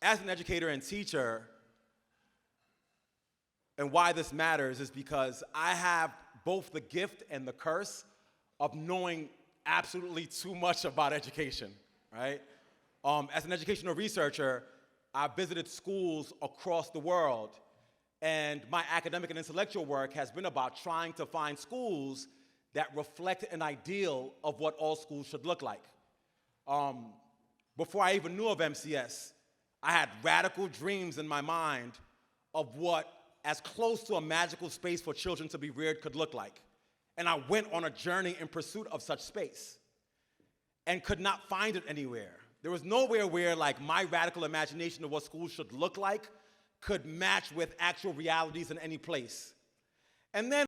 As an educator and teacher, and why this matters is because I have both the gift and the curse of knowing absolutely too much about education, right? As an educational researcher, I visited schools across the world, and my academic and intellectual work has been about trying to find schools that reflect an ideal of what all schools should look like. Before I even knew of MCS, I had radical dreams in my mind of what as close to a magical space for children to be reared could look like. And I went on a journey in pursuit of such space and could not find it anywhere. There was nowhere where like my radical imagination of what schools should look like could match with actual realities in any place. And then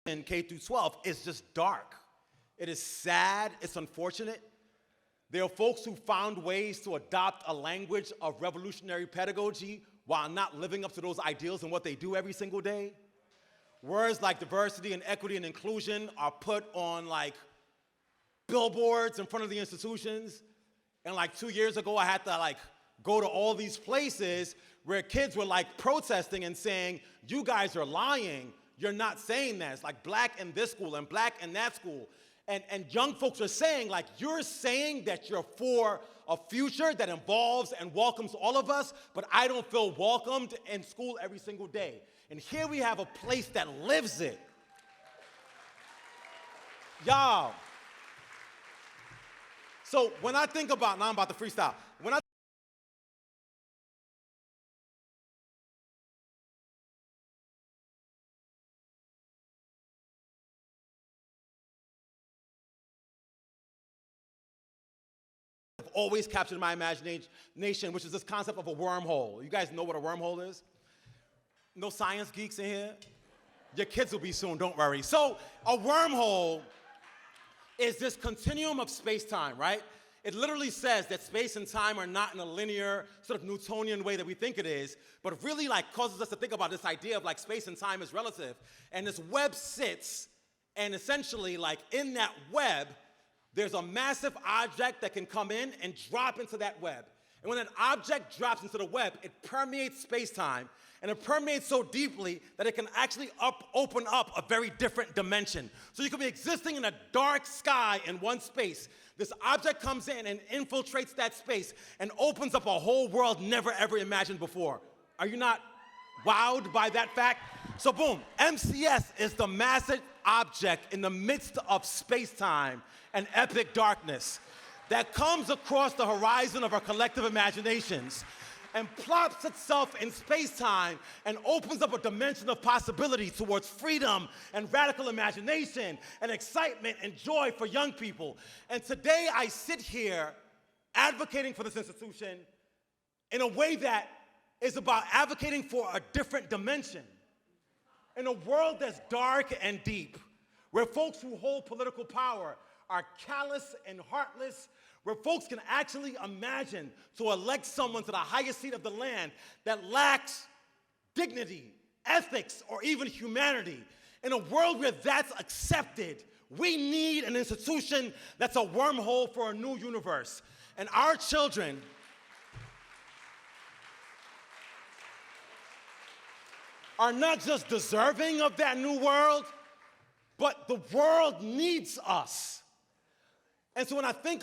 in K through 12 is just dark. It is sad, it's unfortunate. There are folks who found ways to adopt a language of revolutionary pedagogy while not living up to those ideals in what they do every single day. Words like diversity and equity and inclusion are put on like billboards in front of the institutions. And like 2 years ago, I had to like go to all these places where kids were like protesting and saying, you guys are lying. You're not saying that. It's like black in this school and black in that school. And young folks are saying, like, you're saying that you're for a future that involves and welcomes all of us, but I don't feel welcomed in school every single day. And here we have a place that lives it. Y'all. So when I think about, now I'm about to freestyle. When I always captured my imagination, which is this concept of a wormhole. You guys know what a wormhole is? No science geeks in here? Your kids will be soon, don't worry. So a wormhole is this continuum of space-time, right? It literally says that space and time are not in a linear, sort of Newtonian way that we think it is, but really like causes us to think about this idea of like space and time is relative. And this web sits, and essentially like in that web, there's a massive object that can come in and drop into that web. And when an object drops into the web, it permeates space-time, and it permeates so deeply that it can actually open up a very different dimension. So you could be existing in a dark sky in one space. This object comes in and infiltrates that space and opens up a whole world never ever imagined before. Are you not wowed by that fact? So boom, MCS is the massive object in the midst of space-time and epic darkness that comes across the horizon of our collective imaginations and plops itself in space-time and opens up a dimension of possibility towards freedom and radical imagination and excitement and joy for young people. And today I sit here advocating for this institution in a way that is about advocating for a different dimension. In a world that's dark and deep, where folks who hold political power are callous and heartless, where folks can actually imagine to elect someone to the highest seat of the land that lacks dignity, ethics, or even humanity. In a world where that's accepted, We need an institution that's a wormhole for a new universe. And our children are not just deserving of that new world, but the world needs us. And so when I think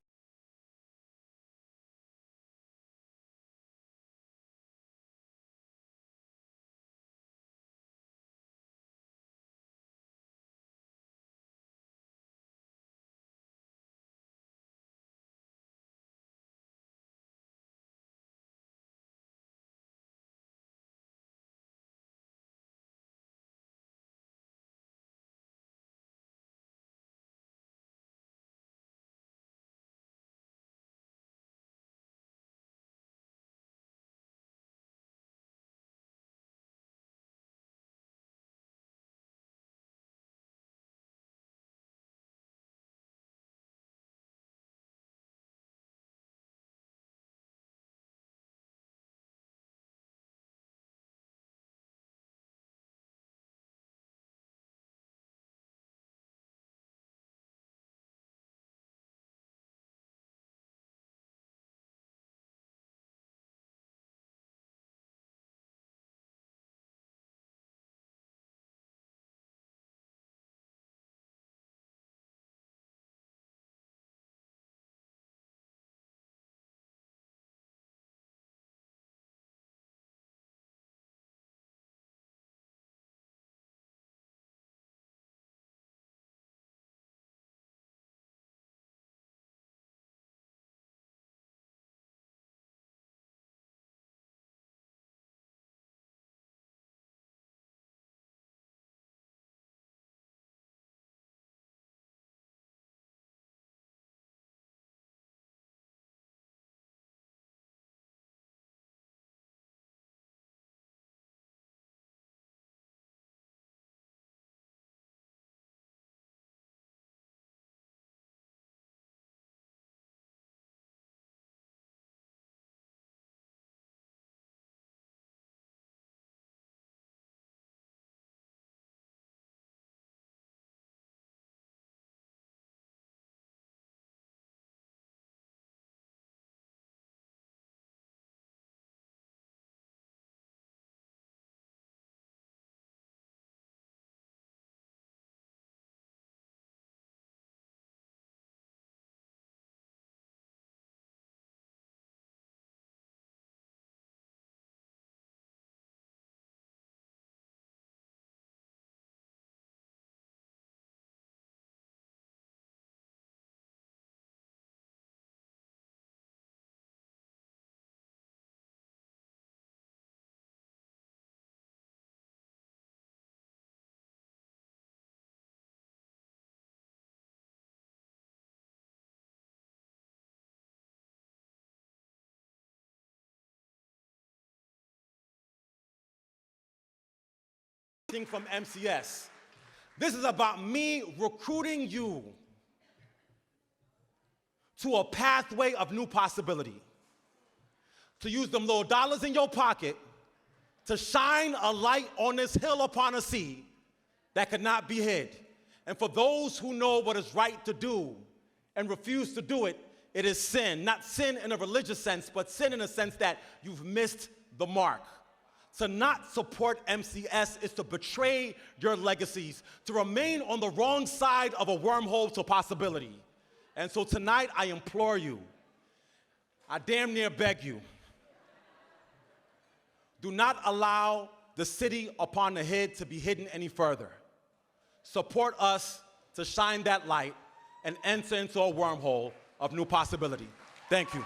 from MCS, this is about me recruiting you to a pathway of new possibility. To use them little dollars in your pocket to shine a light on this hill upon a sea that could not be hid. And for those who know what is right to do and refuse to do it, it is sin. Not sin in a religious sense, but sin in a sense that you've missed the mark. To not support MCS is to betray your legacies, to remain on the wrong side of a wormhole to possibility. And so tonight, I implore you, I damn near beg you, do not allow the city upon the hill to be hidden any further. Support us to shine that light and enter into a wormhole of new possibility. Thank you.